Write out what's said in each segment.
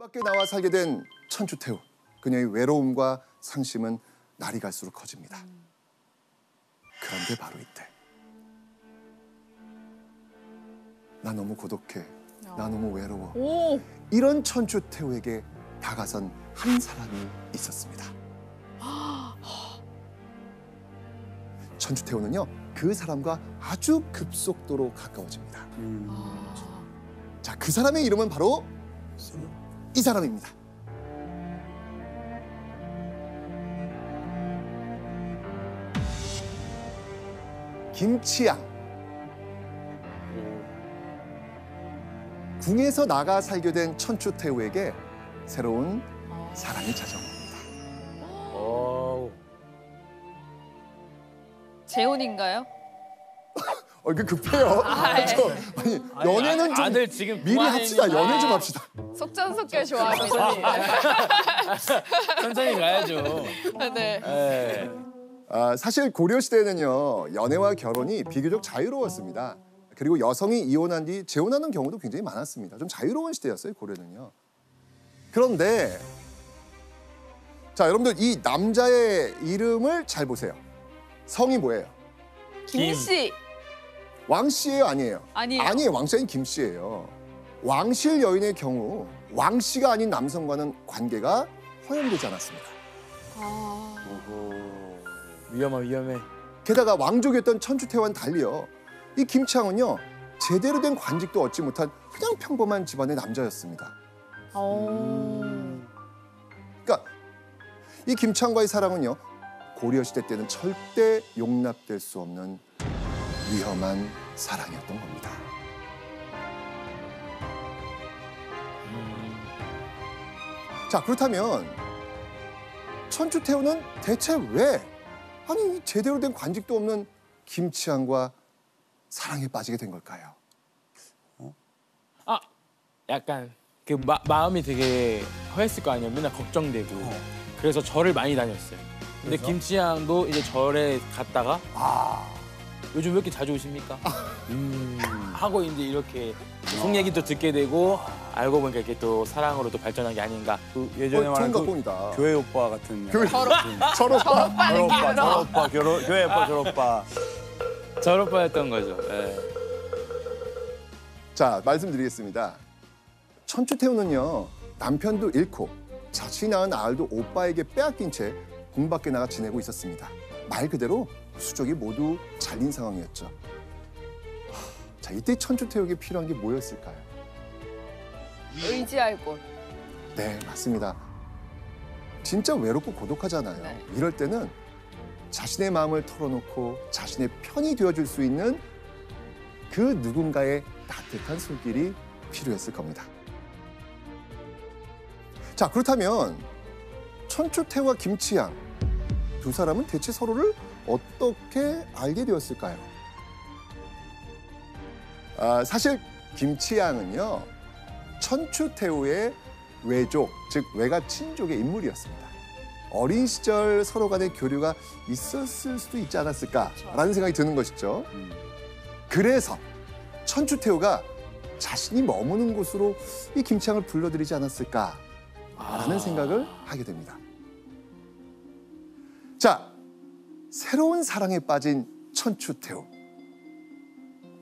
밖에 나와 살게 된 천추태우. 그녀의 외로움과 상심은 날이 갈수록 커집니다. 그런데 바로 이때 나 너무 고독해. 나 너무 외로워. 이런 천추태우에게 다가선 한 사람이 있었습니다. 천추태우는요, 그 사람과 아주 급속도로 가까워집니다. 자, 그 사람의 이름은 바로 이 사람입니다. 김치양. 궁에서 나가 살게 된 천추태우에게 새로운 사랑이 찾아옵니다. 재혼인가요? 이거 급해요. 아니, 연애는 좀 아들 지금 미리 합시다. 연애 좀 합시다. 속전속결 좋아합니다. 천천히 가야죠. 네. 사실 고려 시대에는요, 연애와 결혼이 비교적 자유로웠습니다. 그리고 여성이 이혼한 뒤 재혼하는 경우도 굉장히 많았습니다. 좀 자유로운 시대였어요, 고려는요. 그런데 자, 여러분들 이 남자의 이름을 잘 보세요. 성이 뭐예요? 김씨. 왕씨예요, 아니에요? 아니에요. 아니에요, 왕씨 아닌 김씨예요. 왕실 여인의 경우 왕씨가 아닌 남성과는 관계가 허용되지 않았습니다. 위험해. 게다가 왕족이었던 천추태와는 달리요, 이 김치향은요, 제대로 된 관직도 얻지 못한 그냥 평범한 집안의 남자였습니다. 그러니까 이 김치향과의 사랑은요, 고려 시대 때는 절대 용납될 수 없는 위험한 사랑이었던 겁니다. 자, 그렇다면 천추태우는 대체 왜, 아니 제대로 된 관직도 없는 김치향과 사랑에 빠지게 된 걸까요? 약간 그 마음이 되게 허했을 거 아니에요. 맨날 걱정되고. 그래서 절을 많이 다녔어요. 근데 그래서? 김치향도 이제 절에 갔다가 요즘 왜 이렇게 자주 오십니까? 하고 이제 이렇게 속 얘기도 듣게 되고 알고 보니까 이렇게 또 사랑으로 또 발전한 게 아닌가. 예전에 말하는 좋은 그 각본이다. 교회 오빠 같은. 교회 절오빠. 절오빠. 교회 오빠, 절오빠. 절오빠였던 거죠. 네. 자, 말씀드리겠습니다. 천추태우는요, 남편도 잃고 자신이 낳은 아들도 오빠에게 빼앗긴 채 궁 밖에 나가 지내고 있었습니다. 말 그대로 수족이 모두 잘린 상황이었죠. 자, 이때 천추태우에게 필요한 게 뭐였을까요? 의지할 곳. 네, 맞습니다. 진짜 외롭고 고독하잖아요. 네. 이럴 때는 자신의 마음을 털어놓고 자신의 편이 되어줄 수 있는 그 누군가의 따뜻한 손길이 필요했을 겁니다. 자, 그렇다면 천추태우와 김치향 두 사람은 대체 서로를 어떻게 알게 되었을까요? 사실 김치향은요, 천추태우의 외족, 즉 외가 친족의 인물이었습니다. 어린 시절 서로 간의 교류가 있었을 수도 있지 않았을까라는 생각이 드는 것이죠. 그래서 천추태우가 자신이 머무는 곳으로 이 김치향을 불러들이지 않았을까라는 생각을 하게 됩니다. 자, 새로운 사랑에 빠진 천추태우.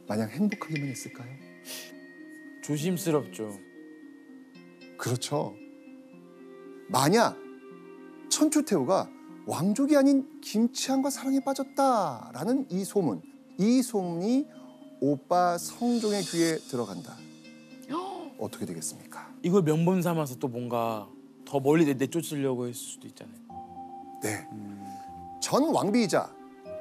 마냥 행복하기만 했을까요? 조심스럽죠. 그렇죠. 만약 천추태우가 왕족이 아닌 김치향과 사랑에 빠졌다라는 이 소문이 오빠 성종의 귀에 들어간다. 어떻게 되겠습니까? 이걸 명분 삼아서 또 뭔가 더 멀리 내쫓으려고 했을 수도 있잖아요. 네. 전 왕비이자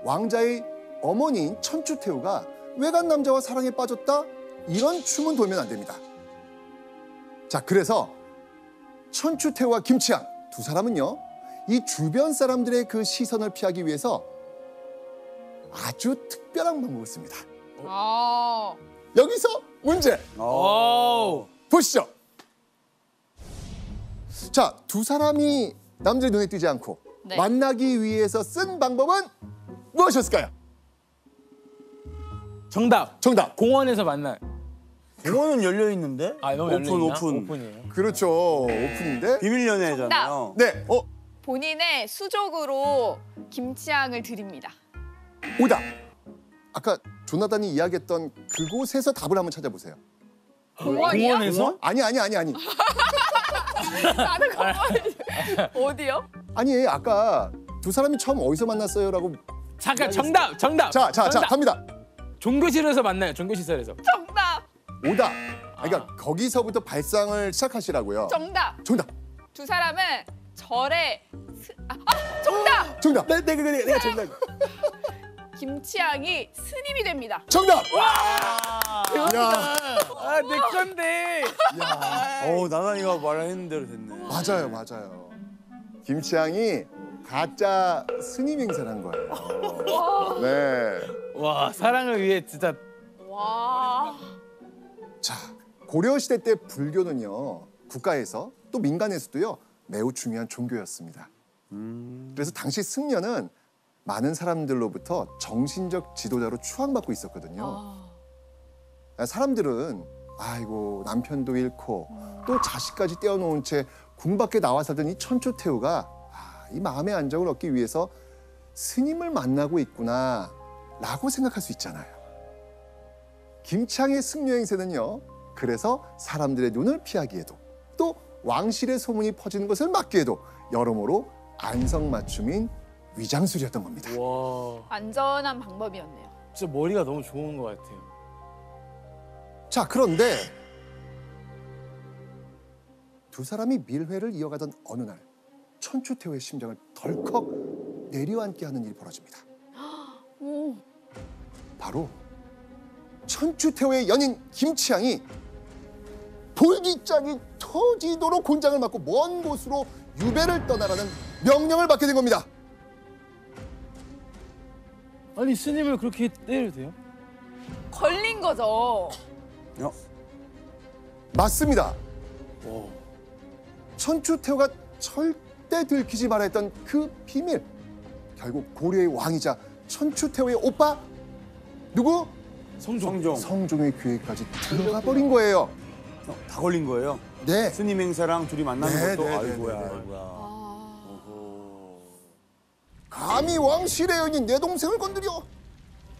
왕자의 어머니인 천추태우가 외간 남자와 사랑에 빠졌다? 이런 춤은 돌면 안 됩니다. 자, 그래서 천추태우와 김치향 두 사람은요, 이 주변 사람들의 그 시선을 피하기 위해서 아주 특별한 방법을 씁니다. 여기서 문제 보시죠. 자, 두 사람이 남들의 눈에 띄지 않고 네. 만나기 위해서 쓴 방법은 무엇이었을까요? 정답. 정답. 공원에서 만날. 공원은 열려 있는데? 아, 너무 오픈 열려있나? 오픈. 오픈이에요. 그렇죠. 오픈인데. 비밀 연애잖아요. 네. 본인의 수족으로 김치향을 드립니다. 오답. 아까 조나단이 이야기했던 그곳에서 답을 한번 찾아보세요. 공원이요? 공원에서? 아니. 나는 공원이 어디요? 아니, 아까 두 사람이 처음 어디서 만났어요라고. 잠깐 정답. 자, 정답. 갑니다. 종교실에서 만나요. 종교시설에서. 정답. 오답. 그러니까 거기서부터 발상을 시작하시라고요. 정답. 정답. 두 사람은 절에 정답. 정답. 내가 정답. 김치향이 스님이 됩니다. 정답. 야, 아, 내 건데. 나단이가 말하는 대로 됐네. 맞아요. 김치향이 가짜 스님 행세를 한 거예요. 네. 와, 사랑을 위해 진짜. 와. 자, 고려시대 때 불교는요, 국가에서 또 민간에서도요, 매우 중요한 종교였습니다. 그래서 당시 승려는 많은 사람들로부터 정신적 지도자로 추앙받고 있었거든요. 사람들은 아이고 남편도 잃고 또 자식까지 떼어놓은 채 궁 밖에 나와 살던 이 천추태후가 이 마음의 안정을 얻기 위해서 스님을 만나고 있구나 라고 생각할 수 있잖아요. 김치향의 승려 행세는요, 그래서 사람들의 눈을 피하기에도 또 왕실의 소문이 퍼지는 것을 막기에도 여러모로 안성맞춤인 위장술이었던 겁니다. 와, 안전한 방법이었네요. 진짜 머리가 너무 좋은 것 같아요. 자, 그런데 두 사람이 밀회를 이어가던 어느 날 천추태후의 심장을 덜컥 내려앉게 하는 일이 벌어집니다. 오. 바로 천추태후의 연인 김치향이 볼기짝이 터지도록 곤장을 맞고 먼 곳으로 유배를 떠나라는 명령을 받게 된 겁니다. 아니, 스님을 그렇게 때려도 돼요? 걸린 거죠. 맞습니다. 와. 천추태후가 절대 들키지 말아야 했던 그 비밀. 결국 고려의 왕이자 천추태후의 오빠 누구? 성종. 성종의 귀에까지 들어가 버린 거예요. 다 걸린 거예요? 네. 스님 행사랑 둘이 만나는 네, 것도 네, 네, 아이고야. 네, 네. 아이고야. 감히 왕실의 연인 내 동생을 건드려.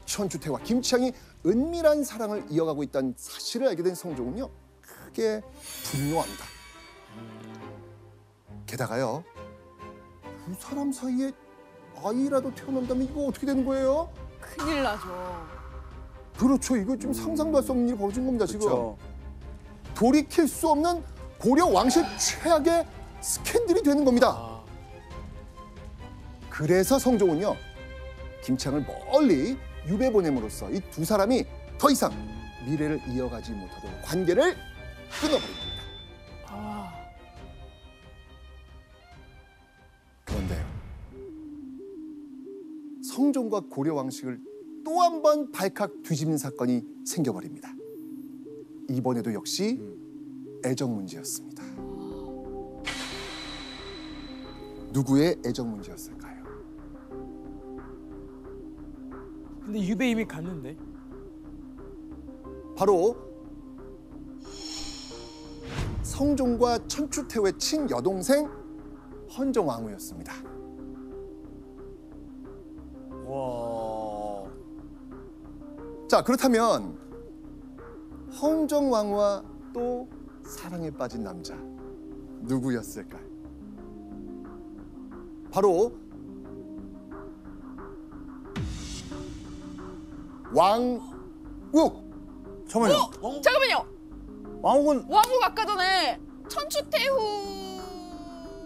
천추태후와 김치향이 은밀한 사랑을 이어가고 있다는 사실을 알게 된 성종은요, 크게 분노합니다. 게다가요, 두 사람 사이에 아이라도 태어난다면 이거 어떻게 되는 거예요? 큰일 나죠. 그렇죠. 이거 좀 상상도 할 수 없는 일이 벌어진 겁니다. 지금 그렇죠. 돌이킬 수 없는 고려 왕실 최악의 스캔들이 되는 겁니다. 아, 그래서 성종은요, 김치향을 멀리 유배 보냄으로써 이 두 사람이 더 이상 미래를 이어가지 못하도록 관계를 끊어버립니다. 그런데요, 성종과 고려 왕실을 또 한 번 발칵 뒤집는 사건이 생겨버립니다. 이번에도 역시 애정 문제였습니다. 누구의 애정 문제였을까요? 근데 유배 이미 갔는데. 바로 성종과 천추태후의 친여동생 헌정왕후였습니다. 와. 자, 그렇다면 헌정왕후와 또 사랑에 빠진 남자 누구였을까요? 바로 왕욱. 잠깐만요. 잠깐만요. 왕욱은 왕국 아까 전에 천추태후의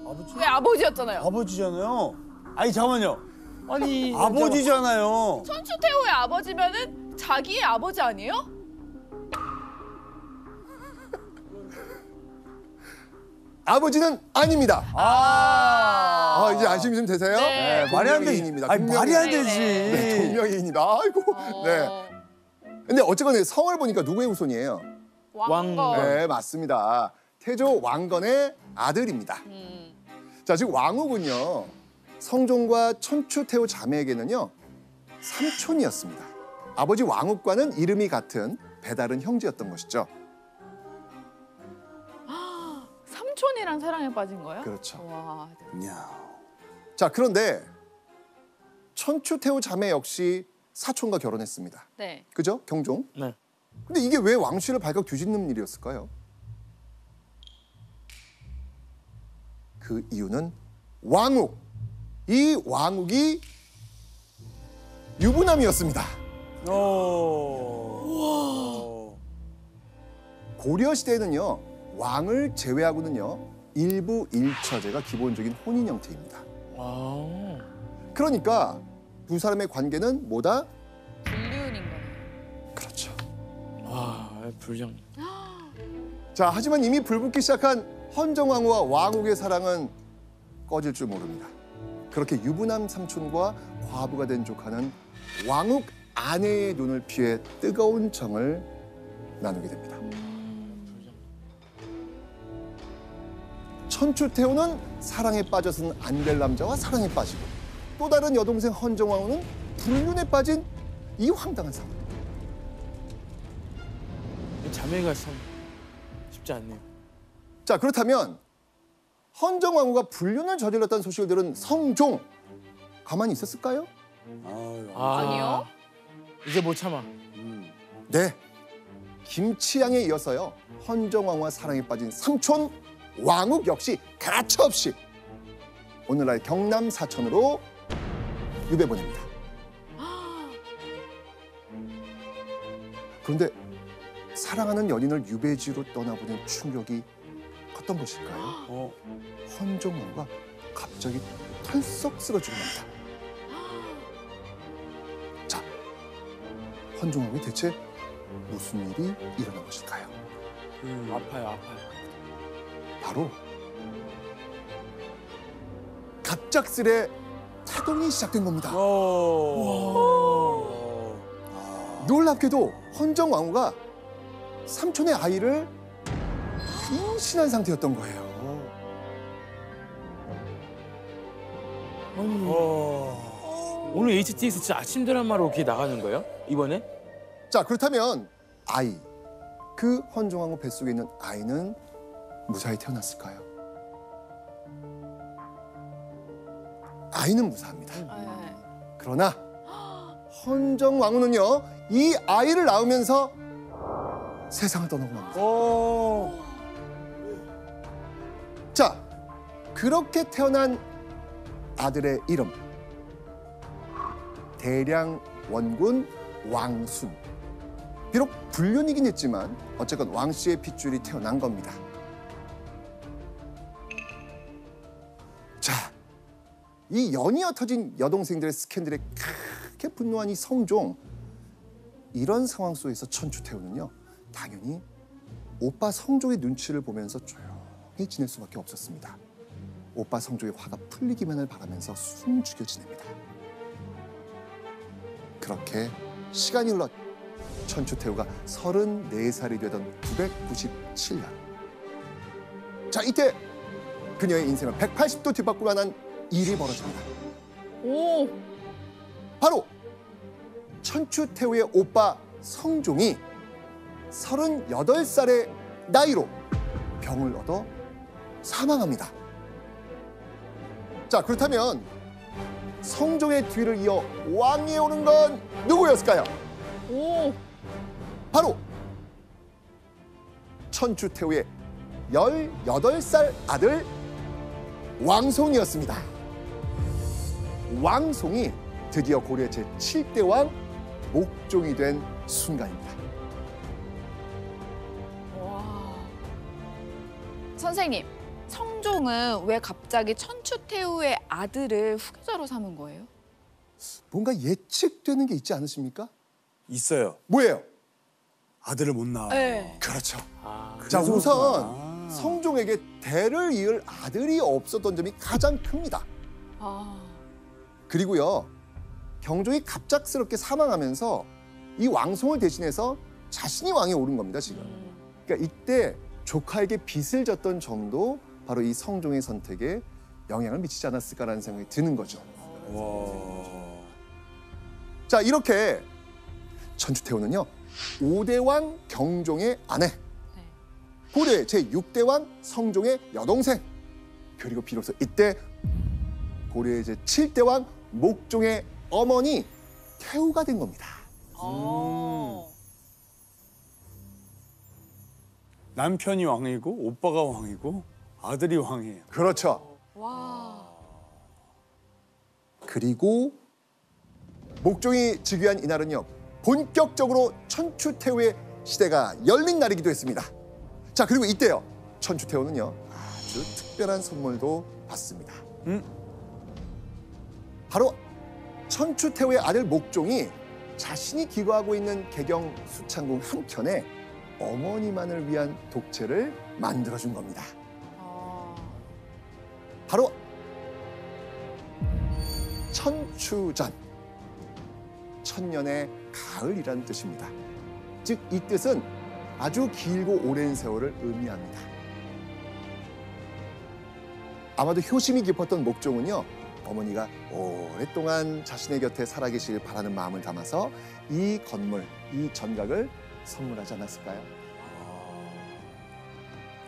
아버지? 아버지였잖아요. 아버지잖아요. 아니 잠깐만요. 아니, 아버지잖아요. 천추태후의 아버지면은 자기의 아버지 아니에요? 아버지는 아닙니다. 이제 안심이 좀 되세요? 네. 말이 안 되지. 동명이인입니다. 아니 말이 안 동명이인. 되지. 네, 동명이인입니다. 아이고. 네. 근데 어쨌거나 성을 보니까 누구의 후손이에요? 왕건. 네, 맞습니다. 태조 왕건의 아들입니다. 자, 지금 왕욱은요, 성종과 천추태후 자매에게는요, 삼촌이었습니다. 아버지 왕욱과는 이름이 같은 배다른 형제였던 것이죠. 삼촌이랑 사랑에 빠진 거예요? 그렇죠. 와, 네. 이야. 자, 그런데 천추태후 자매 역시 사촌과 결혼했습니다. 네. 그죠? 경종. 네. 근데 이게 왜 왕실을 발칵 뒤집는 일이었을까요? 그 이유는 왕욱. 이 왕욱이 유부남이었습니다. 고려 시대에는요, 왕을 제외하고는요, 일부 일처제가 기본적인 혼인 형태입니다. 아. 그러니까 두 사람의 관계는 뭐다? 불륜인 거예요. 그렇죠. 와, 불장. 자, 하지만 이미 불붙기 시작한 헌정왕후와 왕욱의 사랑은 꺼질 줄 모릅니다. 그렇게 유부남 삼촌과 과부가 된 조카는 왕욱 아내의 눈을 피해 뜨거운 정을 나누게 됩니다. 천추태후는 사랑에 빠져서는 안 될 남자와 사랑에 빠지고 또 다른 여동생 헌정왕후는 불륜에 빠진 이 황당한 상황. 자매가 참 쉽지 않네요. 자, 그렇다면 헌정왕후가 불륜을 저질렀다는 소식을 들은 성종 가만히 있었을까요? 아니요. 이제 못 참아. 네. 김치양에 이어서요, 헌정왕후와 사랑에 빠진 삼촌 왕욱 역시 가차없이 오늘날 경남 사천으로 유배 보냅니다. 그런데 사랑하는 연인을 유배지로 떠나보낸 충격이 어떤 것일까요? 헌정왕후가 갑자기 털썩 쓰러지고 맙니다. 자, 헌정왕후에 대체 무슨 일이 일어난 것일까요? 아파요. 바로 갑작스레 타동이 시작된 겁니다. 놀랍게도 헌정왕후가 삼촌의 아이를 임신한 상태였던 거예요. 오늘 HTX 진짜 아침 드라마로 이렇게 나가는 거예요? 이번에? 자, 그렇다면 아이, 그 헌정왕후 뱃속에 있는 아이는 무사히 태어났을까요? 아이는 무사합니다. 네. 그러나 헌정왕후는요, 이 아이를 낳으면서 세상을 떠나고 맙니다. 자, 그렇게 태어난 아들의 이름 대량원군 왕순. 비록 불륜이긴 했지만 어쨌건 왕씨의 핏줄이 태어난 겁니다. 자, 이 연이어 터진 여동생들의 스캔들에 크게 분노한 이 성종. 이런 상황 속에서 천추태후는요, 당연히 오빠 성종의 눈치를 보면서 조용히 지낼 수밖에 없었습니다. 오빠 성종의 화가 풀리기만을 바라면서 숨죽여 지냅니다. 그렇게 시간이 흘러 천추태후가 34살이 되던 997년. 자, 이때 그녀의 인생은 180도 뒤바꿀 만한 일이 벌어집니다. 오, 바로 천추태후의 오빠 성종이 38살의 나이로 병을 얻어 사망합니다. 자, 그렇다면 성종의 뒤를 이어 왕위에 오른 건 누구였을까요? 오, 바로 천추태후의 18살 아들 왕송이었습니다. 왕송이 드디어 고려의 제7대 왕 목종이 된 순간입니다. 와. 선생님, 성종은 왜 갑자기 천추태후의 아들을 후계자로 삼은 거예요? 뭔가 예측되는 게 있지 않으십니까? 있어요. 뭐예요? 아들을 못 낳아. 네. 그렇죠. 아, 자, 그래서 우선 그렇구나. 성종에게 대를 이을 아들이 없었던 점이 가장 큽니다. 아, 그리고요, 경종이 갑작스럽게 사망하면서 이 왕송을 대신해서 자신이 왕에 오른 겁니다, 지금. 그러니까 이때 조카에게 빚을 졌던 점도 바로 이 성종의 선택에 영향을 미치지 않았을까라는 생각이 드는 거죠. 와. 자, 이렇게 천추태후는요, 5대 왕 경종의 아내, 고려의 제6대 왕 성종의 여동생. 그리고 비로소 이때 고려의 제7대 왕 목종의 어머니 태후가 된 겁니다. 남편이 왕이고 오빠가 왕이고 아들이 왕이에요. 그렇죠. 와. 그리고 목종이 즉위한 이날은요, 본격적으로 천추태후의 시대가 열린 날이기도 했습니다. 자, 그리고 이때요, 천추태후는요 아주 특별한 선물도 받습니다. 바로 천추태후의 아들 목종이 자신이 기거하고 있는 개경 수창궁 한켠에 어머니만을 위한 독채를 만들어준 겁니다. 바로 천추전, 천년의 가을이라는 뜻입니다. 즉 이 뜻은 아주 길고 오랜 세월을 의미합니다. 아마도 효심이 깊었던 목종은요, 어머니가 오랫동안 자신의 곁에 살아계시길 바라는 마음을 담아서 이 건물, 이 전각을 선물하지 않았을까요?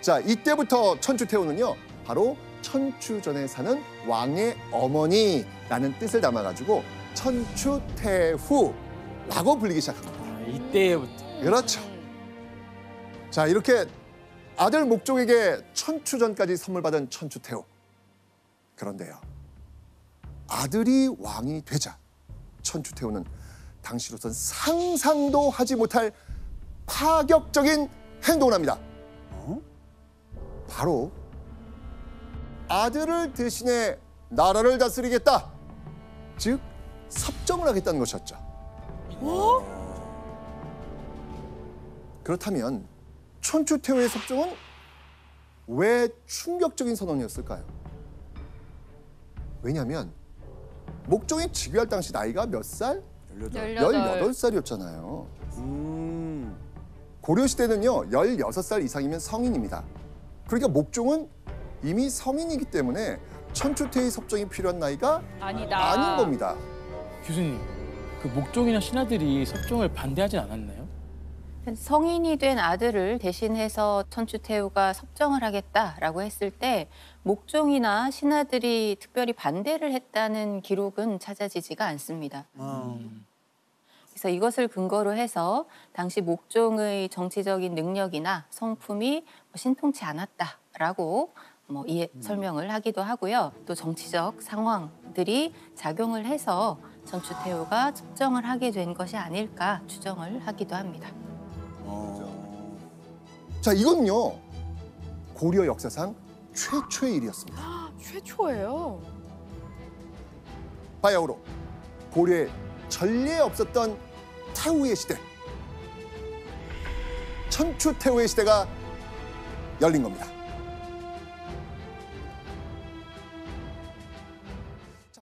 자, 이때부터 천추태후는요, 바로 천추전에 사는 왕의 어머니라는 뜻을 담아가지고 천추태후라고 불리기 시작한 겁니다. 이때부터. 그렇죠. 자, 이렇게 아들 목종에게 천추전까지 선물 받은 천추태후. 그런데요, 아들이 왕이 되자 천추태후는 당시로선 상상도 하지 못할 파격적인 행동을 합니다. 바로 아들을 대신해 나라를 다스리겠다. 즉 섭정을 하겠다는 것이었죠. 그렇다면 천추태후의 섭정은 왜 충격적인 선언이었을까요? 왜냐하면 목종이 즉위할 당시 나이가 몇 살? 18살이었잖아요. 고려시대는요, 16살 이상이면 성인입니다. 그러니까 목종은 이미 성인이기 때문에 천추태후의 섭정이 필요한 나이가 아니다. 아닌 겁니다. 교수님, 그 목종이나 신하들이 섭정을 반대하진 않았나요? 성인이 된 아들을 대신해서 천추태후가 섭정을 하겠다라고 했을 때 목종이나 신하들이 특별히 반대를 했다는 기록은 찾아지지가 않습니다. 그래서 이것을 근거로 해서 당시 목종의 정치적인 능력이나 성품이 신통치 않았다라고 설명을 하기도 하고요. 또 정치적 상황들이 작용을 해서 천추태후가 섭정을 하게 된 것이 아닐까 추정을 하기도 합니다. 자, 이건요, 고려 역사상 최초의 일이었습니다. 최초예요. 바야흐로 고려에 전례 없었던 태후의 시대, 천추태후의 시대가 열린 겁니다.